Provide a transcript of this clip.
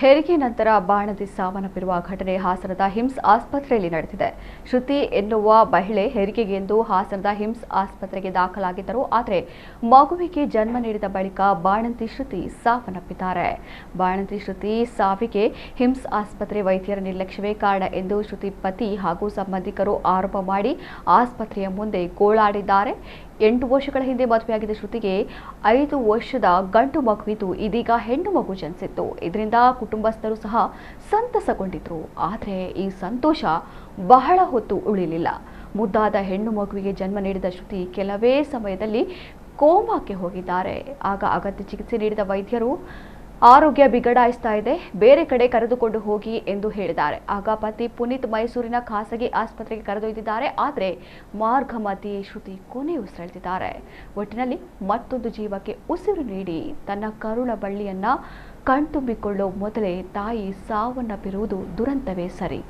ಹೆರಿಗೆ ನಂತರ ಬಾಣದಿ ಸಾವನ್ನಪ್ಪಿರುವ ಘಟನೆ ಹಾಸನದ ಹಿಮ್ಸ್ ಆಸ್ಪತ್ರೆಯಲ್ಲಿ ನಡೆದಿದೆ. ಶ್ರುತಿ ಎನ್ನುವ ಮಹಿಳೆ ಹೆರಿಗೆಗೆಂದು ಹಾಸನದ ಹಿಮ್ಸ್ ಆಸ್ಪತ್ರೆಗೆ ದಾಖಲಾಗಿದ್ದರು. ಆದರೆ ಮಗುವಿಗೆ ಜನ್ಮ ನೀಡಿದ ಬಳಿಕ ಬಾಣಂತಿ ಶ್ರುತಿ ಸಾವನ್ನಪ್ಪಿದ್ದಾರೆ. ಬಾಣಂತಿ ಶ್ರುತಿ ಸಾವಿಗೆ ಹಿಮ್ಸ್ ಆಸ್ಪತ್ರೆ ವೈದ್ಯರ ನಿರ್ಲಕ್ಷ್ಯವೇ ಕಾರಣ ಎಂದು ಶ್ರುತಿ ಪತಿ ಹಾಗೂ ಸಂಬಂಧಿಕರು ಆರೋಪ ಮಾಡಿ ಆಸ್ಪತ್ರೆಯ ಮುಂದೆ ಗೋಳಾಡಿದ್ದಾರೆ. 8 ವರ್ಷಗಳ ಹಿಂದೆ ಮದುವೆಯಾಗಿದ್ದ ಶ್ರುತಿಗೆ 5 ವರ್ಷದ ಗಂಡು ಮಗುವಿದ್ದು, ಇದೀಗ ಹೆಣ್ಣು ಮಗು ಜನಿಸಿತ್ತು. ಇದರಿಂದ ಕುಟುಂಬಸ್ಥರು ಸಹ ಸಂತಸಗೊಂಡಿದ್ರು. ಆದರೆ ಈ ಸಂತೋಷ ಬಹಳ ಹೊತ್ತು ಉಳಿಲಿಲ್ಲ. ಮುದ್ದಾದ ಹೆಣ್ಣು ಮಗುವಿಗೆ ಜನ್ಮ ನೀಡಿದ ಶ್ರುತಿ ಕೆಲವೇ ಸಮಯದಲ್ಲಿ ಕೋಮಾಕ್ಕೆ ಹೋಗಿದ್ದಾರೆ. ಆಗ ಅಗತ್ಯ ಚಿಕಿತ್ಸೆ ನೀಡಿದ ವೈದ್ಯರು ಆರೋಗ್ಯ ಬಿಗಡಾಯಿಸ್ತಾ ಇದೆ, ಬೇರೆ ಕಡೆ ಕರೆದುಕೊಂಡು ಹೋಗಿ ಎಂದು ಹೇಳಿದ್ದಾರೆ. ಆಗ ಪತಿ ಪುನೀತ್ ಮೈಸೂರಿನ ಖಾಸಗಿ ಆಸ್ಪತ್ರೆಗೆ ಕರೆದೊಯ್ದಿದ್ದಾರೆ. ಆದರೆ ಮಾರ್ಗ ಮಧ್ಯೆ ಶ್ರುತಿ ಕೊನೆ ಉಸಿರೆಳೆದಿದ್ದಾರೆ. ಒಟ್ಟಿನಲ್ಲಿ ಮತ್ತೊಂದು ಜೀವಕ್ಕೆ ಉಸಿರು ನೀಡಿ ತನ್ನ ಕರುಳ ಬಳ್ಳಿಯನ್ನ ಕಣ್ತುಂಬಿಕೊಳ್ಳೋ ಮೊದಲೇ ತಾಯಿ ಸಾವನ್ನಪ್ಪಿರುವುದು ದುರಂತವೇ ಸರಿ.